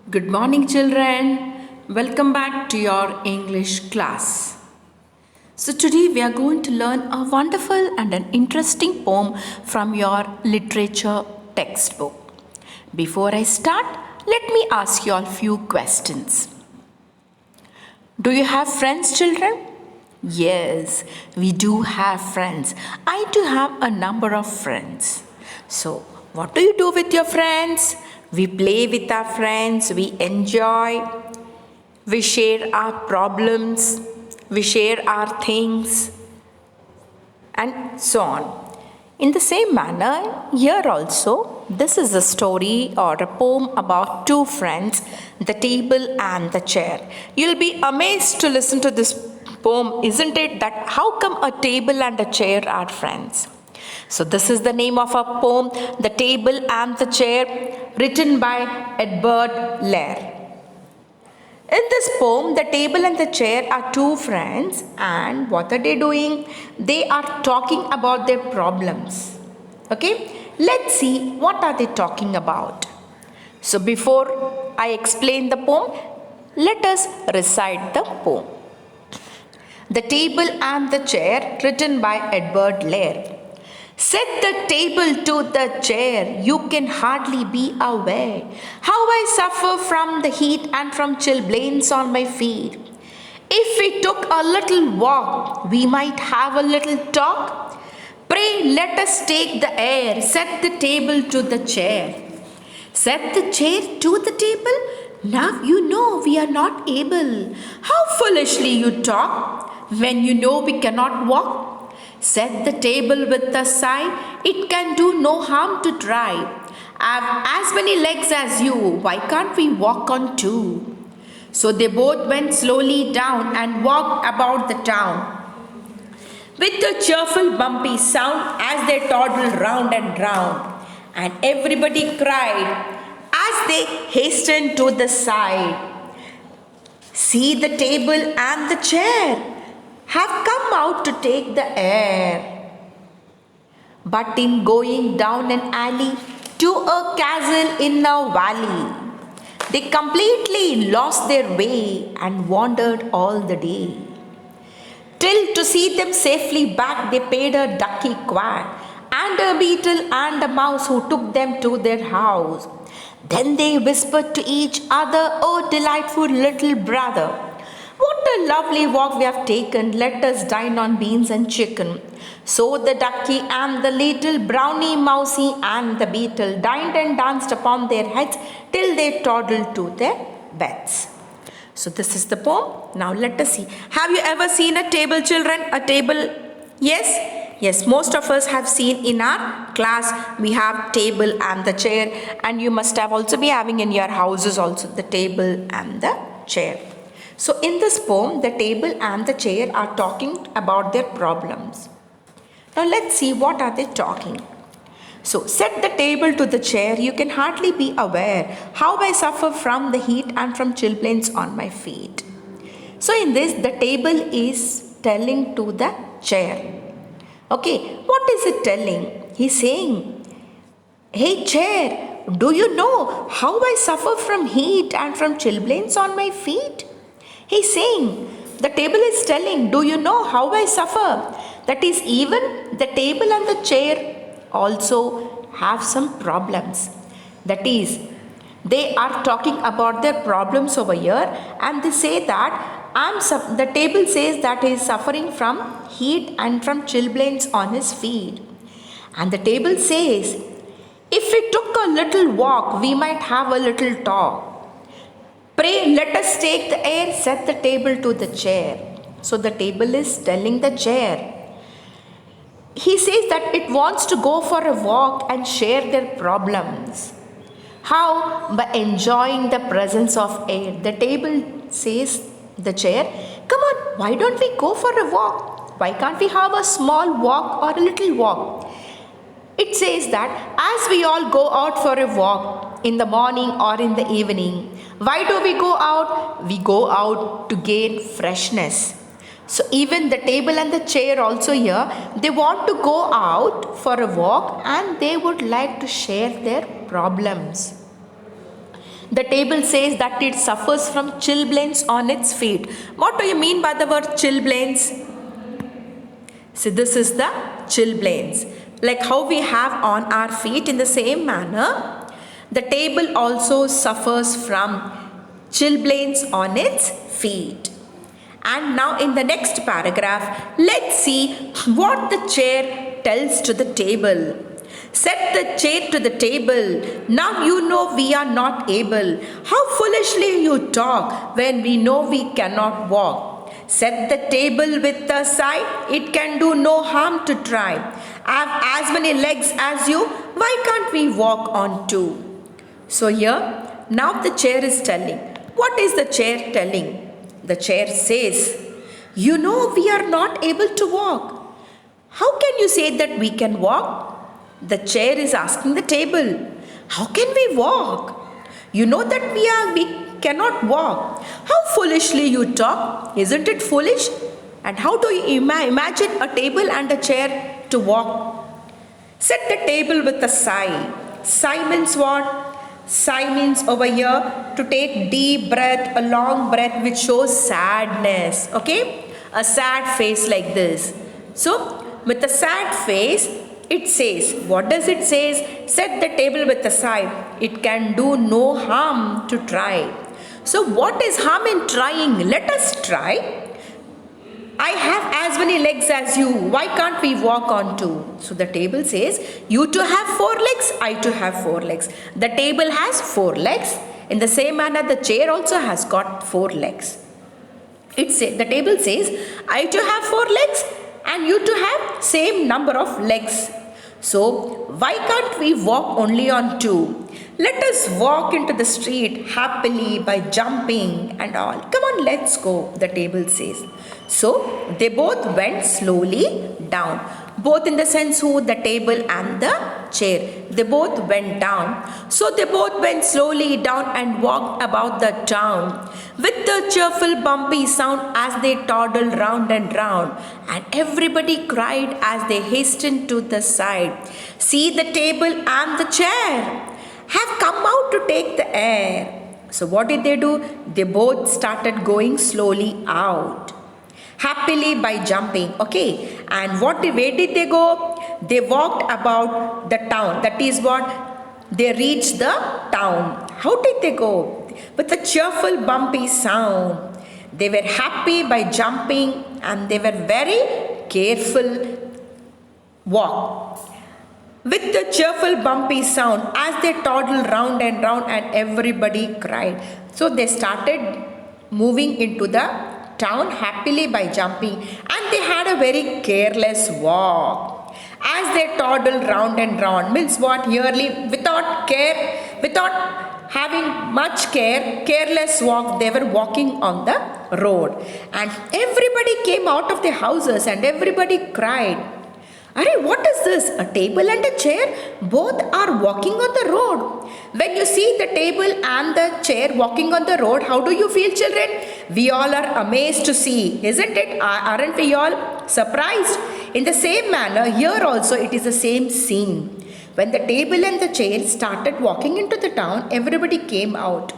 Good morning, children. Welcome back to your English class. So, today we are going to learn a wonderful and an interesting poem from your literature textbook. Before I start, let me ask you all few questions. Do you have friends, children? Yes, we do have friends. I do have a number of friends. So, what do you do with your friends? We play with our friends, we enjoy, we share our problems, we share our things, and so on. In the same manner, here also, this is a story or a poem about two friends, the table and the chair. You'll be amazed to listen to this poem, isn't it? That how come a table and a chair are friends? So, this is the name of a poem, The Table and the Chair, written by Edward Lear. In this poem, the table and the chair are two friends, and what are they doing? They are talking about their problems. Okay, let's see what are they talking about. So, before I explain the poem, let us recite the poem. The Table and the Chair, written by Edward Lear. Set the table to the chair, you can hardly be aware how I suffer from the heat and from chilblains on my feet. If we took a little walk, we might have a little talk. Pray let us take the air, set the table to the chair. Set the chair to the table? Now you know we are not able. How foolishly you talk when you know we cannot walk. Set the table with a sigh, it can do no harm to try. I've as many legs as you, why can't we walk on two? So they both went slowly down and walked about the town with a cheerful bumpy sound as they toddled round and round. And everybody cried as they hastened to the side. See the table and the chair have come out to take the air. But in going down an alley to a castle in a valley, they completely lost their way and wandered all the day. Till to see them safely back, they paid a ducky quack and a beetle and a mouse who took them to their house. Then they whispered to each other, "Oh, delightful little brother, what a lovely walk we have taken. Let us dine on beans and chicken." So the ducky and the little brownie mousey and the beetle dined and danced upon their heads till they toddled to their beds. So this is the poem. Now let us see. Have you ever seen a table, children? A table? Yes? Yes, most of us have seen in our class we have table and the chair, and you must have also be having in your houses also the table and the chair. So in this poem, the table and the chair are talking about their problems. Now let's see what are they talking. So set the table to the chair, you can hardly be aware how I suffer from the heat and from chilblains on my feet. So in this, the table is telling to the chair. Okay, what is it telling? He's saying, "Hey chair, do you know how I suffer from heat and from chilblains on my feet?" He's saying, the table is telling, "Do you know how I suffer?" That is, even the table and the chair also have some problems. That is, they are talking about their problems over here, and they say that the table says that he is suffering from heat and from chilblains on his feet. And the table says, "If we took a little walk, we might have a little talk. Pray let us take the air, set the table to the chair." So the table is telling the chair. He says that it wants to go for a walk and share their problems. How? By enjoying the presence of air. The table says the chair, "Come on, why don't we go for a walk? Why can't we have a small walk or a little walk?" It says that as we all go out for a walk in the morning or in the evening, why do we go out? We go out to gain freshness. So even the table and the chair also here, they want to go out for a walk and they would like to share their problems. The table says that it suffers from chilblains on its feet. What do you mean by the word chilblains? So this is the chilblains. Like how we have on our feet, in the same manner, the table also suffers from chilblains on its feet. And now in the next paragraph, let's see what the chair tells to the table. Set the chair to the table. Now you know we are not able. How foolishly you talk when we know we cannot walk. Set the table with a sigh. It can do no harm to try. I have as many legs as you. Why can't we walk on two? So here, now the chair is telling. What is the chair telling? The chair says, you know we are not able to walk. How can you say that we can walk? The chair is asking the table, how can we walk? You know that we cannot walk. How foolishly you talk. Isn't it foolish? And how do you imagine a table and a chair to walk? Set the table with a sigh. Sigh means what? Sigh means over here to take deep breath, a long breath which shows sadness. Okay? A sad face like this. So, with a sad face, it says, what does it say? Set the table with a sigh. It can do no harm to try. So what is harm in trying? Let us try. I have as many legs as you. Why can't we walk on two? So the table says, you too have 4 legs. I too have 4 legs. The table has 4 legs. In the same manner, the chair also has got 4 legs. The table says, I too have 4 legs. And you too have same number of legs. So why can't we walk only on 2? Let us walk into the street happily by jumping and all. Come on, let's go, the table says. So they both went slowly down. Both in the sense who? The table and the chair. They both went down. So they both went slowly down and walked about the town with the cheerful bumpy sound as they toddled round and round. And everybody cried as they hastened to the side. See, the table and the chair have come out to take the air. So what did they do? They both started going slowly out. Happily by jumping. Okay. And where did they go? They walked about the town. That is what? They reached the town. How did they go? With a cheerful bumpy sound. They were happy by jumping and they were very careful walk. With the cheerful bumpy sound as they toddled round and everybody cried. So they started moving into the town happily by jumping, and they had a very careless walk. As they toddled round and round, means what? Yearly, without care, without having much care, careless walk, they were walking on the road. And everybody came out of their houses and everybody cried. Arey, what is this? A table and a chair? Both are walking on the road. When you see the table and the chair walking on the road, how do you feel, children? We all are amazed to see, isn't it? Aren't we all surprised? In the same manner, here also it is the same scene. When the table and the chair started walking into the town, everybody came out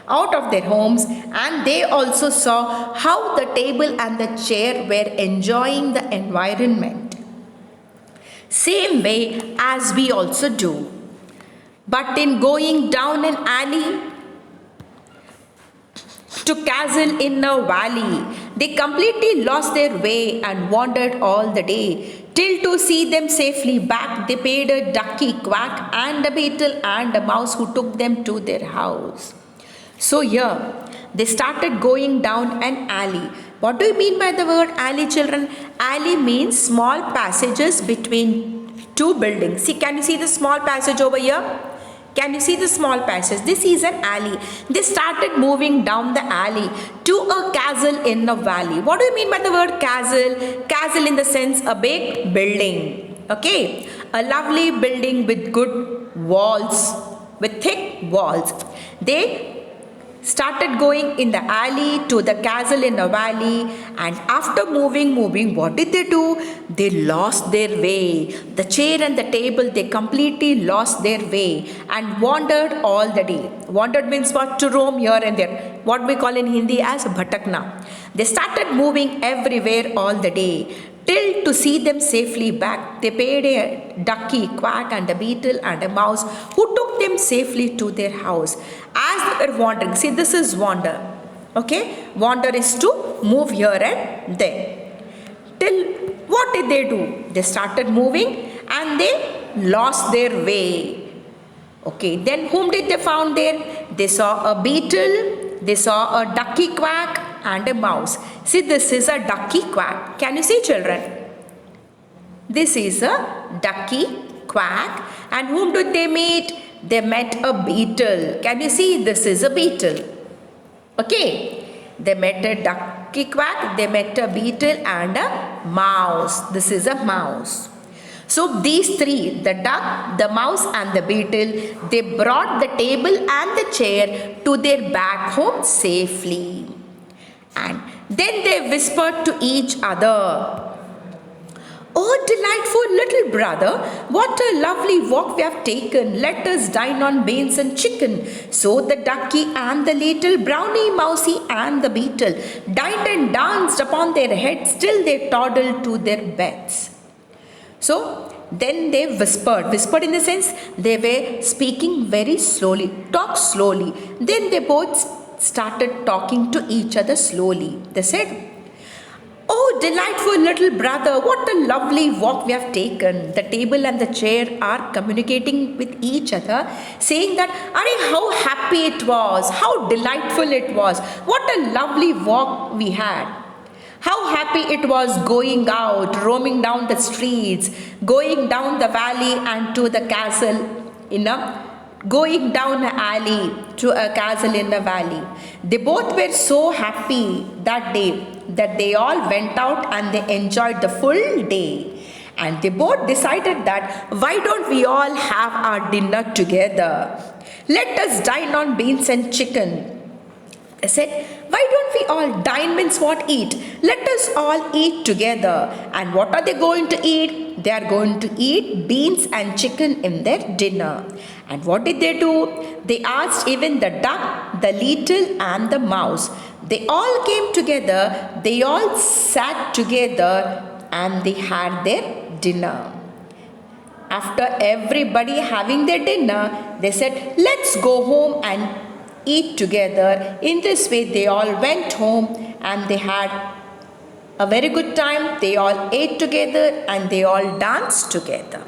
of their homes, and they also saw how the table and the chair were enjoying the environment. Same way as we also do. But in going down an alley to castle in a valley, they completely lost their way and wandered all the day. Till to see them safely back, they paid a ducky quack and a beetle and a mouse who took them to their house. So here, they started going down an alley. What do you mean by the word alley, children? Alley means small passages between two buildings. See, can you see the small passage over here? Can you see the small passage? This is an alley. They started moving down the alley to a castle in a valley. What do you mean by the word castle? Castle in the sense a big building. Okay. A lovely building with good walls, with thick walls. They started going in the alley to the castle in a valley, and after moving, what did they do? They lost their way. The chair and the table, they completely lost their way and wandered all the day. Wandered means what? To roam here and there. What we call in Hindi as bhatakna. They started moving everywhere all the day, till to see them safely back. They paid a ducky, quack, and a beetle and a mouse who took them safely to their house. As they were wandering, see, this is wander. Okay, wander is to move here and there. Till what did they do? They started moving and they lost their way. Okay, then whom did they found there? They saw a beetle, they saw a ducky quack and a mouse. See, this is a ducky quack. Can you see, children? This is a ducky quack. And whom did they meet? They met a beetle. Can you see? This is a beetle. Okay. They met a ducky quack, they met a beetle and a mouse. This is a mouse. So these three, the duck, the mouse and the beetle, they brought the table and the chair to their back home safely. And then they whispered to each other, "Oh, delightful little brother, what a lovely walk we have taken. Let us dine on beans and chicken." So the ducky and the little brownie, mousy and the beetle dined and danced upon their heads till they toddled to their beds. So then they whispered in the sense they were speaking very slowly, talk slowly. Then they both started talking to each other slowly. They said, "Oh, delightful little brother, what a lovely walk we have taken." The table and the chair are communicating with each other, saying that, "Arey, how happy it was, how delightful it was, what a lovely walk we had. How happy it was going out, roaming down the streets, going down the valley and to the castle going down an alley to a castle in the valley." They both were so happy that day that they all went out and they enjoyed the full day. And they both decided that, why don't we all have our dinner together? Let us dine on beans and chicken. They said, why don't we all dine means what? Eat. Let us all eat together. And what are they going to eat? They are going to eat beans and chicken in their dinner. And what did they do? They asked even the duck, the little and the mouse. They all came together, they all sat together and they had their dinner. After everybody having their dinner, they said, let's go home and eat together. In this way, they all went home and they had a very good time. They all ate together and they all danced together.